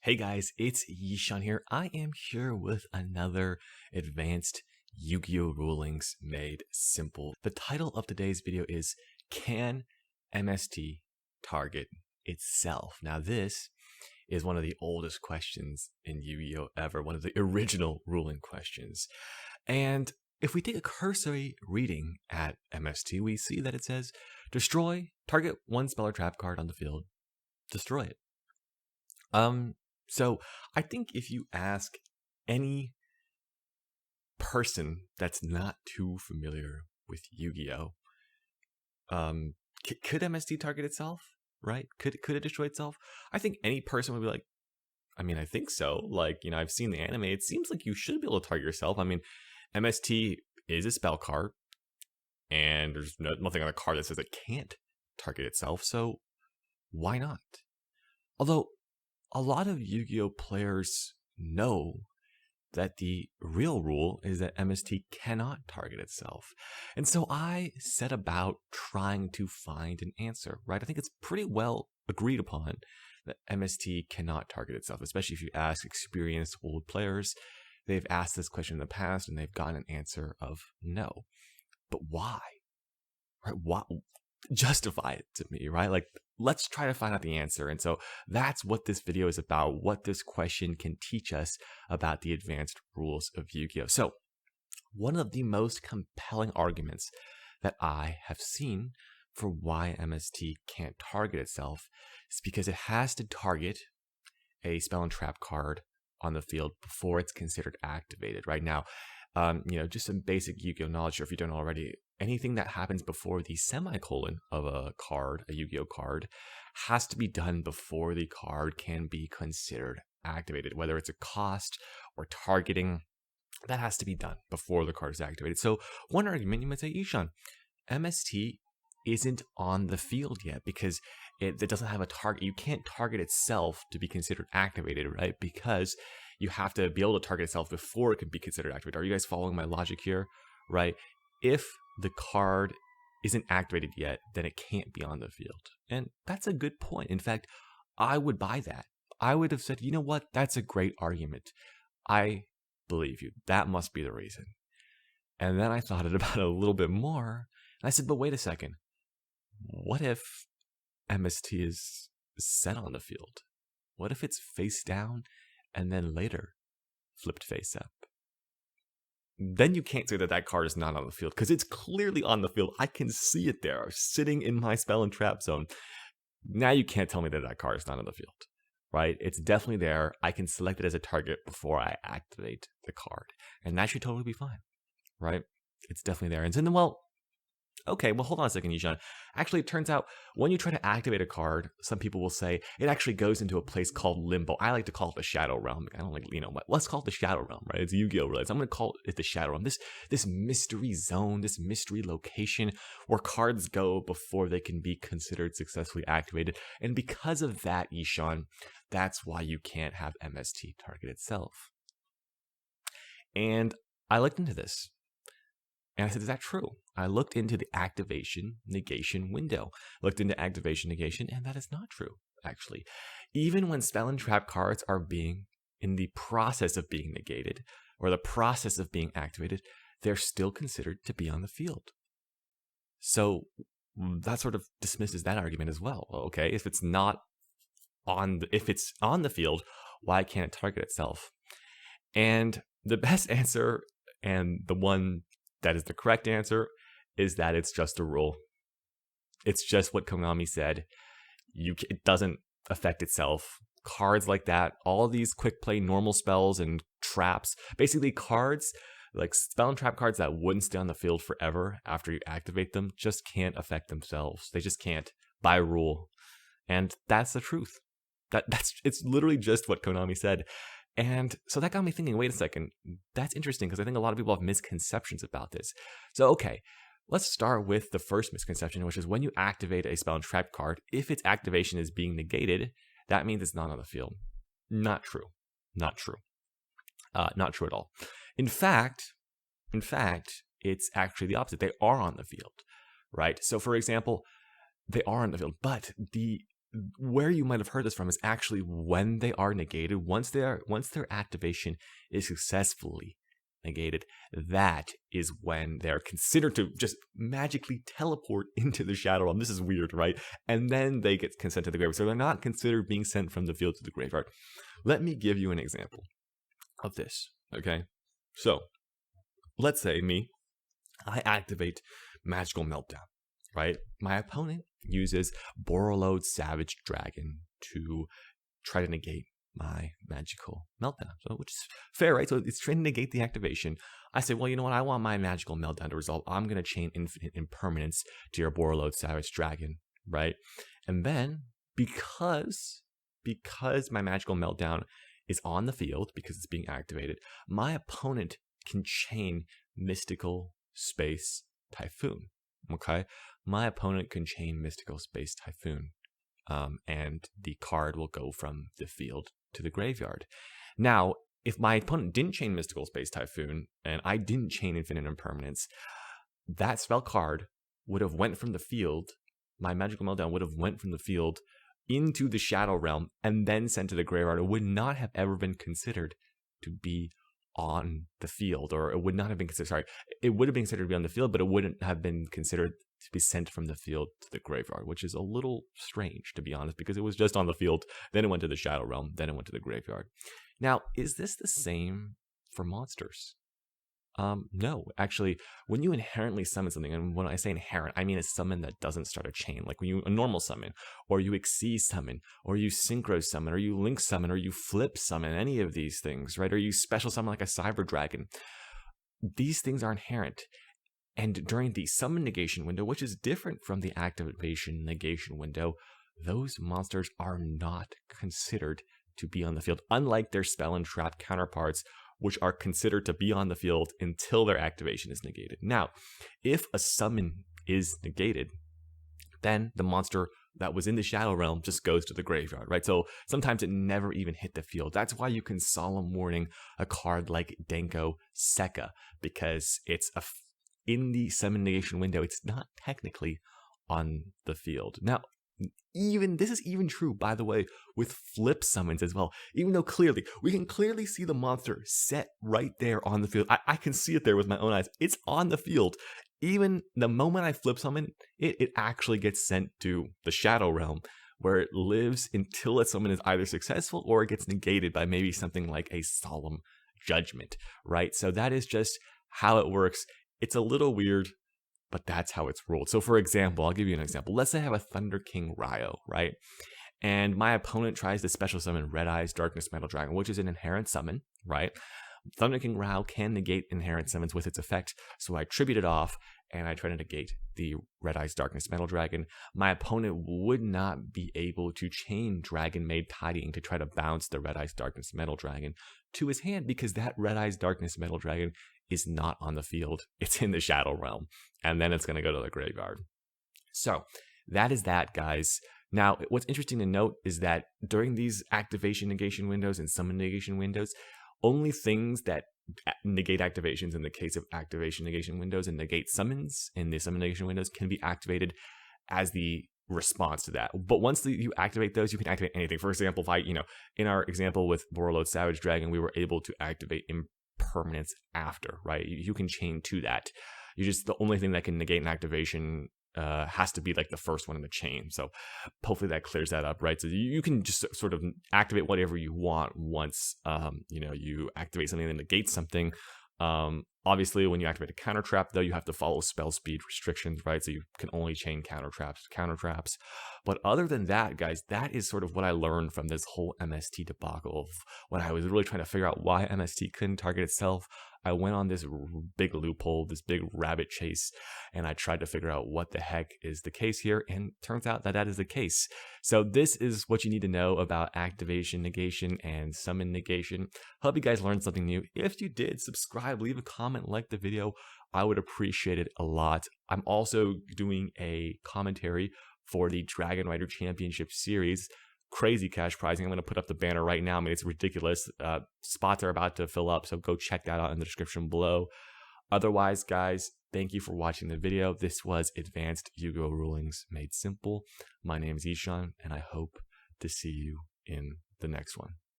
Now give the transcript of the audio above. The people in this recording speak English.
Hey guys, it's Yishan here. I am here with another advanced Yugioh Rulings Made Simple. The title of today's video is Can MST Target Itself? Now this is one of the oldest questions in Yu-Gi-Oh ever, one of the original ruling questions. And if we take a cursory reading at MST, we see that it says, target one spell or trap card on the field, destroy it. So I think if you ask any person that's not too familiar with Yu-Gi-Oh, could MST target itself? Right? Could it destroy itself? I think any person would be like, I mean, I think so. Like, I've seen the anime. It seems like you should be able to target yourself. I mean, MST is a spell card, and there's nothing on the card that says it can't target itself. So why not? Although a lot of Yu-Gi-Oh players know that the real rule is that MST cannot target itself. And so I set about trying to find an answer, right? I think it's pretty well agreed upon that MST cannot target itself, especially if you ask experienced old players. They've asked this question in the past and they've gotten an answer of no. But why? Right? Why? Justify it to me, right? Like, let's try to find out the answer. And so that's what this video is about, what this question can teach us about the advanced rules of Yu-Gi-Oh. So one of the most compelling arguments that I have seen for why MST can't target itself is because it has to target a spell and trap card on the field before it's considered activated. Right now, just some basic Yu-Gi-Oh knowledge, or if you don't already, anything that happens before the semicolon of a card, a Yu-Gi-Oh card, has to be done before the card can be considered activated. Whether it's a cost or targeting, that has to be done before the card is activated. So one argument, you might say, Yishan, MST isn't on the field yet because it doesn't have a target. You can't target itself to be considered activated, right? Because you have to be able to target itself before it can be considered activated. Are you guys following my logic here, right? If the card isn't activated yet, then it can't be on the field. And that's a good point. In fact, I would buy that. I would have said, you know what? That's a great argument. I believe you. That must be the reason. And then I thought about it a little bit more. And I said, but wait a second. What if MST is set on the field? What if it's face down and then later flipped face up? Then you can't say that that card is not on the field because it's clearly on the field. I can see it there sitting in my spell and trap zone. Now you can't tell me that that card is not on the field, right? It's definitely there. I can select it as a target before I activate the card, and that should totally be fine, right? It's definitely there. And then, well, okay, well, hold on a second, Yishan. Actually, it turns out when you try to activate a card, some people will say it actually goes into a place called Limbo. I like to call it the Shadow Realm. I don't like, let's call it the Shadow Realm, right? It's Yu-Gi-Oh! Related. I'm going to call it the Shadow Realm. This mystery zone, this mystery location where cards go before they can be considered successfully activated. And because of that, Yishan, that's why you can't have MST target itself. And I looked into this. And I said, is that true? I looked into the activation negation window, looked into activation negation, and that is not true, actually. Even when spell and trap cards are being in the process of being negated or the process of being activated, they're still considered to be on the field. So that sort of dismisses that argument as well. Okay, if it's on the field, why can't it target itself? And the best answer, and the one that is the correct answer, is that it's just a rule. It's just what Konami said. It doesn't affect itself. Cards like that, all these quick play normal spells and traps, basically cards like spell and trap cards that wouldn't stay on the field forever after you activate them, just can't affect themselves. They just can't, by rule. And that's the truth. It's literally just what Konami said. And so that got me thinking, wait a second, that's interesting because I think a lot of people have misconceptions about this. So, okay, let's start with the first misconception, which is when you activate a spell and trap card, if its activation is being negated, that means it's not on the field. Not true. Not true. Not true at all. In fact, it's actually the opposite. They are on the field, right? So, for example, they are on the field, but where you might have heard this from is actually when they are negated, once their activation is successfully negated, that is when they're considered to just magically teleport into the Shadow Realm. This is weird, right? And then they get sent to the graveyard. So they're not considered being sent from the field to the graveyard. Let me give you an example of this, okay? So, let's say I activate Magical Meltdown, right? My opponent uses Borreload Savage Dragon to try to negate my Magical Meltdown, so which is fair, right? So it's trying to negate the activation. I say, well, you know what? I want my Magical Meltdown to resolve. I'm going to chain Infinite Impermanence to your Borreload Savage Dragon, right? And then because my Magical Meltdown is on the field, because it's being activated, my opponent can chain Mystical Space Typhoon, okay? My opponent can chain Mystical Space Typhoon, and the card will go from the field to the graveyard. Now, if my opponent didn't chain Mystical Space Typhoon, and I didn't chain Infinite Impermanence, that spell card would have went from the field, my Magical Meltdown would have went from the field into the Shadow Realm and then sent to the graveyard. It would not have ever been considered to be on the field, or it would not have been considered, it would have been considered to be on the field, but it wouldn't have been considered to be sent from the field to the graveyard, which is a little strange, to be honest, because it was just on the field, then it went to the Shadow Realm, then it went to the graveyard. Now, is this the same for monsters? No, actually, when you inherently summon something, and when I say inherent, I mean a summon that doesn't start a chain, like when you a normal summon, or you Xyz summon, or you synchro summon, or you link summon, or you flip summon, any of these things, right? Or you special summon like a Cyber Dragon. These things are inherent. And during the summon negation window, which is different from the activation negation window, those monsters are not considered to be on the field, unlike their spell and trap counterparts, which are considered to be on the field until their activation is negated. Now, if a summon is negated, then the monster that was in the Shadow Realm just goes to the graveyard, right? So sometimes it never even hit the field. That's why you can Solemn Warning a card like Denko Sekka, because it's in the summon negation window, it's not technically on the field. Now, this is even true, by the way, with flip summons as well. Even though we can clearly see the monster set right there on the field. I can see it there with my own eyes. It's on the field. Even the moment I flip summon, it actually gets sent to the Shadow Realm, where it lives until its summon is either successful or it gets negated by maybe something like a Solemn Judgment, right? So that is just how it works. It's a little weird, but that's how it's ruled. So for example, I'll give you an example. Let's say I have a Thunder King Ryo, right? And my opponent tries to special summon Red Eyes Darkness Metal Dragon, which is an inherent summon, right? Thunder King Ryo can negate inherent summons with its effect, so I tribute it off, and I try to negate the Red Eyes Darkness Metal Dragon. My opponent would not be able to chain Dragon Maid Tidying to try to bounce the Red Eyes Darkness Metal Dragon to his hand, because that Red Eyes Darkness Metal Dragon is not on the field. It's in the Shadow Realm, and then it's going to go to the graveyard. So that is that, guys. Now, what's interesting to note is that during these activation negation windows and summon negation windows, only things that negate activations in the case of activation negation windows and negate summons in the summon negation windows can be activated as the response to that. But once you activate those, you can activate anything. For example, if in our example with Borreload Savage Dragon, we were able to activate Impermanence after, right? You can chain to that. The only thing that can negate an activation has to be like the first one in the chain. So hopefully that clears that up, right? So you can just sort of activate whatever you want once you activate something that negates something. Obviously, when you activate a counter trap, though, you have to follow spell speed restrictions, right? So you can only chain counter traps. But other than that, guys, that is sort of what I learned from this whole MST debacle of when I was really trying to figure out why MST couldn't target itself. I went on this big loophole, this big rabbit chase, and I tried to figure out what the heck is the case here, and turns out that is the case. So this is what you need to know about activation negation and summon negation. Hope you guys learned something new. If you did, subscribe, leave a comment, like the video. I would appreciate it a lot. I'm also doing a commentary for the Dragon Rider Championship Series. Crazy cash prizing. I'm going to put up the banner right now. I mean, it's ridiculous. Spots are about to fill up, so go check that out in the description below. Otherwise, guys, Thank you for watching the video. This was Advanced Yugioh Rulings Made Simple. My name is Yishan, and I hope to see you in the next one.